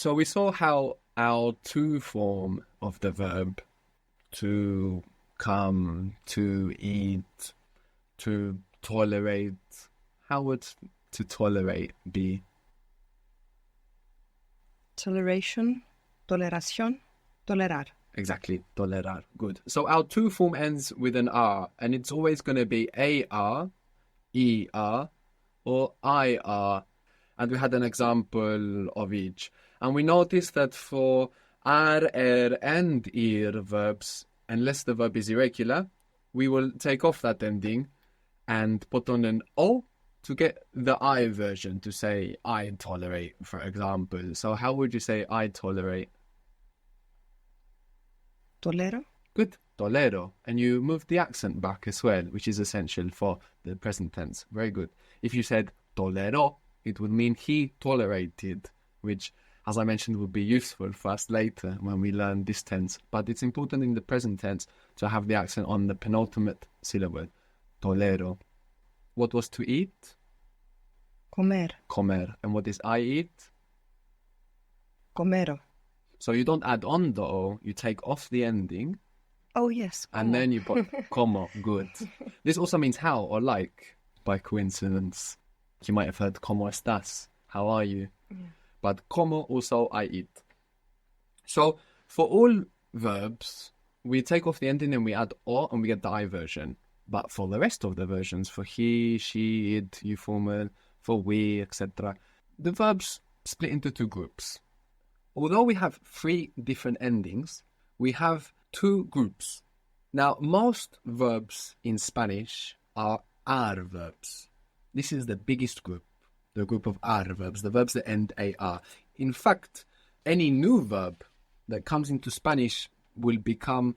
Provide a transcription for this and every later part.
So we saw how our to form of the verb, to come, to eat, to tolerate, how would to tolerate be? Toleration, toleración, tolerar. Exactly, tolerar. Good. So our to form ends with an R, and it's always going to be AR, ER, or IR. And we had an example of each. And we noticed that for and verbs, unless the verb is irregular, we will take off that ending and put on an O to get the I version, to say I tolerate, for example. So how would you say I tolerate? Tolero. Good, tolero. And you move the accent back as well, which is essential for the present tense. Very good. If you said toleró, it would mean he tolerated, which, as I mentioned, would be useful for us later when we learn this tense. But it's important in the present tense to have the accent on the penultimate syllable, tolero. What was to eat? Comer. Comer. And what is I eat? Comero. So you don't add on the O, you take off the ending. Oh, yes. Como. And then you put como. Good. This also means how or like, by coincidence. You might have heard como estás, how are you? Yeah. But como also I eat. So for all verbs, we take off the ending and we add o and we get the I version. But for the rest of the versions, for he, she, it, you formal, for we, etc., the verbs split into two groups. Although we have three different endings, we have two groups. Now, most verbs in Spanish are AR verbs. This is the biggest group, the group of AR verbs, the verbs that end AR. In fact, any new verb that comes into Spanish will be crowned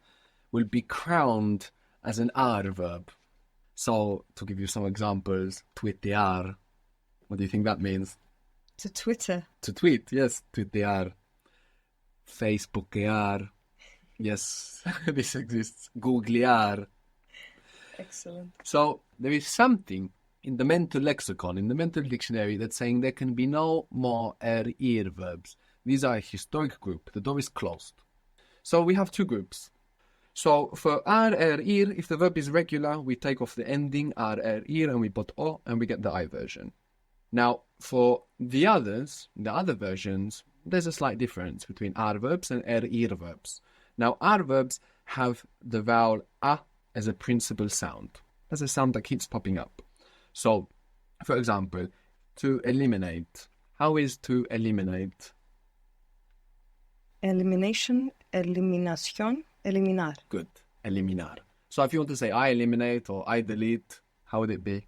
as an AR verb. So, to give you some examples, tuitear. What do you think that means? To Twitter. To tweet, yes, tuitear. Facebookear. Yes, this exists. Googlear. Excellent. So there is something in the mental lexicon, in the mental dictionary, that's saying there can be no more ir verbs. These are a historic group. The door is closed. So we have two groups. So for ir, if the verb is regular, we take off the ending ir and we put o and we get the I version. Now, for the others, the other versions, there's a slight difference between R verbs and ir verbs. Now, R verbs have the vowel a as a principal sound. That's a sound that keeps popping up. So, for example, to eliminate. How is to eliminate? Elimination, eliminación, eliminar. Good. Eliminar. So if you want to say I eliminate or I delete, how would it be?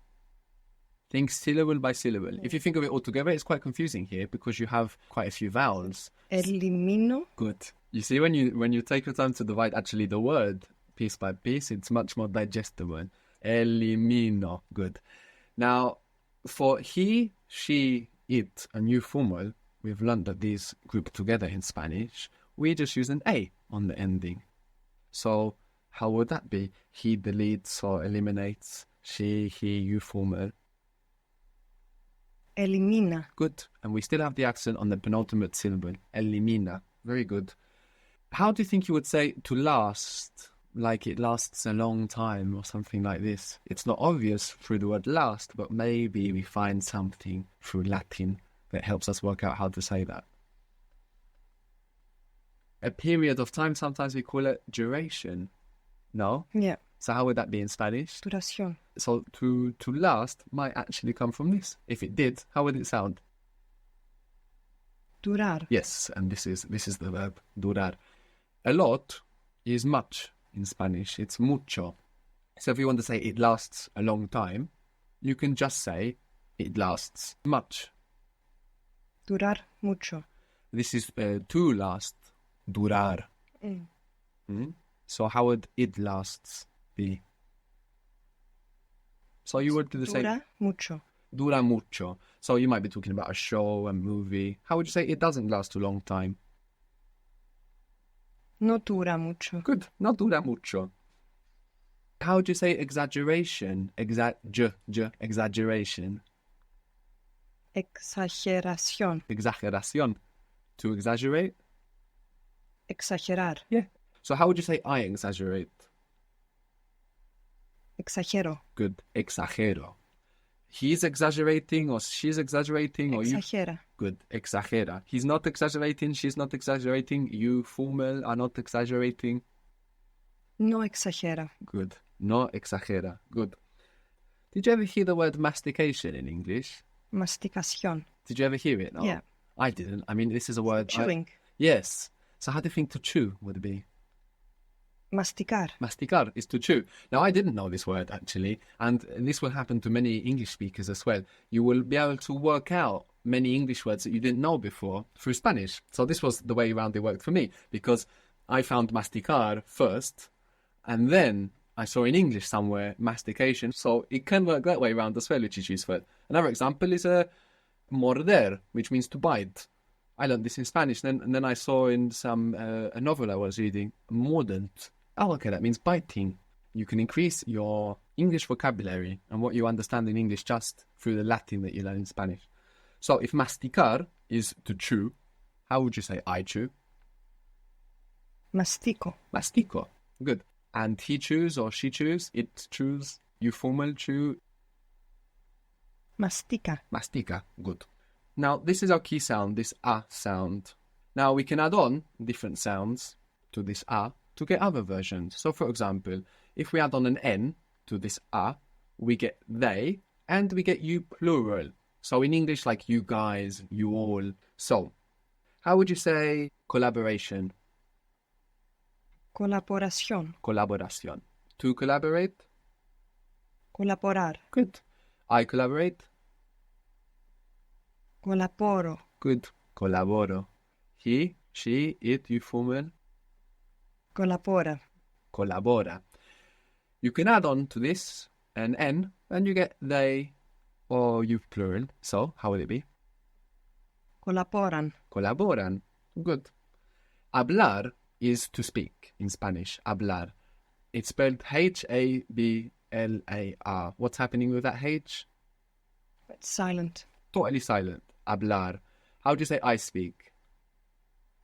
Think syllable by syllable. If you think of it all together, it's quite confusing here because you have quite a few vowels. Elimino. Good. You see, when you take your time to divide actually the word piece by piece, it's much more digestible. Elimino. Good. Now, for he, she, it, and you formal, we've learned that these group together in Spanish. We just use an A on the ending. So how would that be? He deletes or eliminates. She, he, you formal. Elimina. Good. And we still have the accent on the penultimate syllable. Elimina. Very good. How do you think you would say to last? Like it lasts a long time or something like this. It's not obvious through the word last, but maybe we find something through Latin that helps us work out how to say that. A period of time, sometimes we call it duration. No? Yeah. So how would that be in Spanish? Duración. So to last might actually come from this. If it did, how would it sound? Durar. Yes, and this is the verb, durar. A lot is much in Spanish. It's mucho. So if you want to say it lasts a long time, you can just say it lasts much. Durar mucho. This is to last, durar. So how would it lasts be? So you would do the same. Dura mucho. Dura mucho. So you might be talking about a show, a movie. How would you say it doesn't last a long time? No dura mucho. Good. No dura mucho. How would you say exaggeration? Exaggeration. Exageración. Exageración. To exaggerate? Exagerar. Yeah. So how would you say I exaggerate? Exagero. Good. Exagero. He's exaggerating or she's exaggerating or you... Exagera. Good. Exagera. He's not exaggerating, she's not exaggerating, you, formal, are not exaggerating. No exagera. Good. No exagera. Good. Did you ever hear the word mastication in English? Masticación. Did you ever hear it? No. Yeah. I didn't. I mean, this is a word... Chewing. Yes. So how do you think to chew would be? Masticar. Masticar is to chew. Now, I didn't know this word, actually, and this will happen to many English speakers as well. You will be able to work out many English words that you didn't know before through Spanish. So this was the way around it worked for me, because I found masticar first, and then I saw in English somewhere mastication. So it can work that way around as well, which is useful. Another example is morder, which means to bite. I learned this in Spanish, and then I saw in some a novel I was reading, mordant. Oh, okay, that means biting. You can increase your English vocabulary and what you understand in English just through the Latin that you learn in Spanish. So if masticar is to chew, how would you say I chew? Mastico. Mastico. Good. And he chews or she chews, it chews, you formal chew. Mastica. Mastica. Good. Now, this is our key sound, this A sound. Now, we can add on different sounds to this A to get other versions. So, for example, if we add on an N to this A, we get they, and we get you plural. So, in English, like you guys, you all. So, how would you say collaboration? Colaboración. Colaboración. To collaborate? Colaborar. Good. I collaborate? Colaboro. Good. Colaboro. He, she, it, you formal? Colabora. Colabora. You can add on to this an N, and you get they or you plural. So, how will it be? Colaboran. Colaboran. Good. Hablar is to speak in Spanish. Hablar. It's spelled Hablar. What's happening with that H? It's silent. Totally silent. Hablar. How do you say I speak?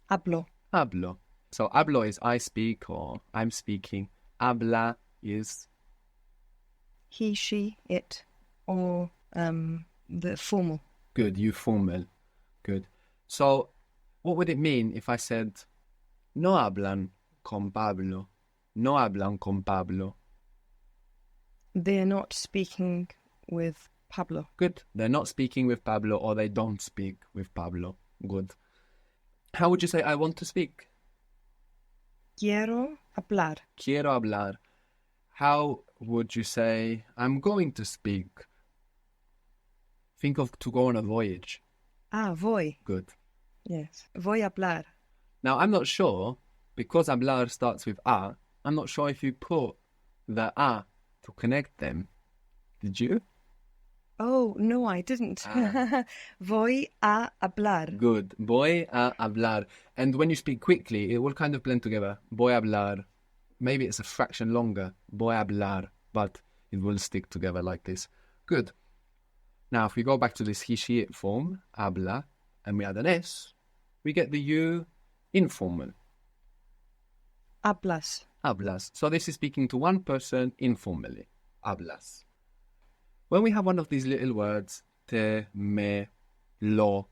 Hablo. Hablo. So hablo is I speak or I'm speaking. Habla is He, she, it, or the formal. good. You formal. Good. So what would it mean if I said no hablan con Pablo? No hablan con Pablo. They're not speaking with Pablo. Good. They're not speaking with Pablo or they don't speak with Pablo. Good. How would you say I want to speak? Quiero hablar. Quiero hablar. How would you say I'm going to speak? Think of to go on a voyage. Ah, voy. Good. Yes. Voy a hablar. Now, I'm not sure, because hablar starts with a, I'm not sure if you put the a to connect them. Did you? Oh, no, I didn't. Voy a hablar. Good. Voy a hablar. And when you speak quickly, it will kind of blend together. Voy a hablar. Maybe it's a fraction longer. Voy a hablar. But it will stick together like this. Good. Now, if we go back to this he, she, it form, habla, and we add an S, we get the you informal. Hablas. Hablas. So this is speaking to one person informally. Hablas. When we have one of these little words, te, me, lo,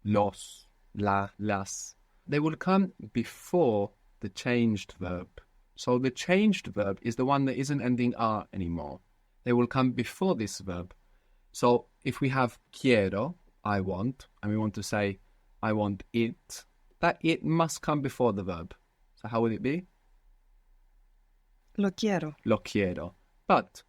los, la, las, they will come before the changed verb. So the changed verb is the one that isn't ending R anymore. They will come before this verb. So if we have quiero, I want, and we want to say, I want it, that it must come before the verb. So how would it be? Lo quiero. Lo quiero. But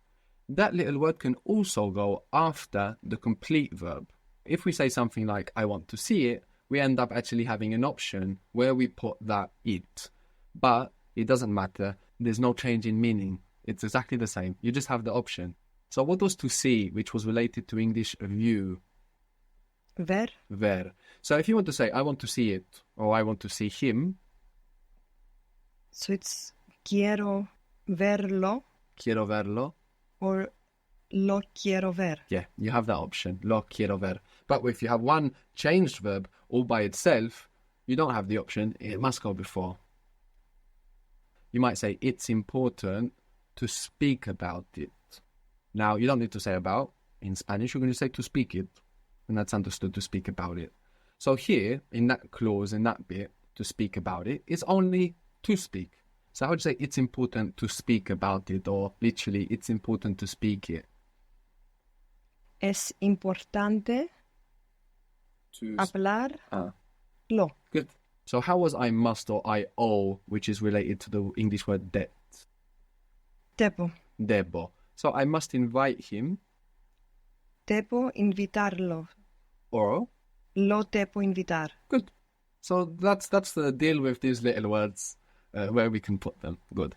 that little word can also go after the complete verb. If we say something like, I want to see it, we end up actually having an option where we put that it. But it doesn't matter. There's no change in meaning. It's exactly the same. You just have the option. So what was to see, which was related to English view? Ver. Ver. So if you want to say, I want to see it, or I want to see him. So it's quiero verlo Quiero verlo. or lo quiero ver. Yeah, you have that option. Lo quiero ver. But if you have one changed verb all by itself, you don't have the option. It must go before. You might say, it's important to speak about it. Now, you don't need to say about. In Spanish, you're going to say to speak it. And that's understood, to speak about it. So here, in that clause, in that bit, to speak about it, it's only to speak. So I would say it's important to speak about it, or literally, it's important to speak it. Es importante To hablarlo. Good. So how was I must or I owe, which is related to the English word debt? Debo. Debo. So I must invite him, Debo invitarlo. or Lo debo invitar. good. So that's the deal with these little words, where we can put them. Good.